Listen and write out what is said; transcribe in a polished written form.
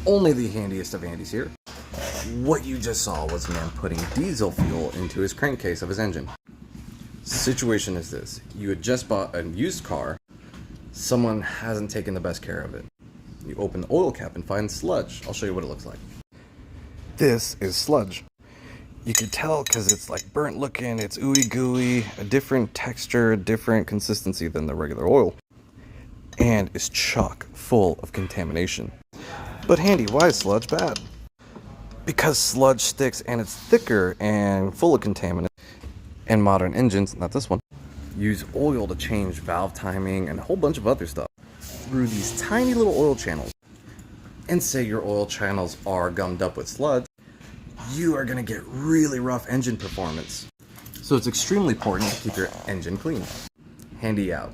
only the handiest of handies here. What you just saw was a man putting diesel fuel into his crankcase of his engine. Situation is this: you had just bought a used car, someone hasn't taken the best care of it. You open the oil cap and find sludge. I'll show you what it looks like. This is sludge. You can tell because it's like burnt looking, it's ooey gooey, a different texture, a different consistency than the regular oil. And it's chock full of contamination. But handy, why is sludge bad? Because sludge sticks and it's thicker and full of contaminants. And modern engines, not this one, use oil to change valve timing and a whole bunch of other stuff through these tiny little oil channels. And say your oil channels are gummed up with sludge, you are going to get really rough engine performance. So it's extremely important to keep your engine clean. Handy out.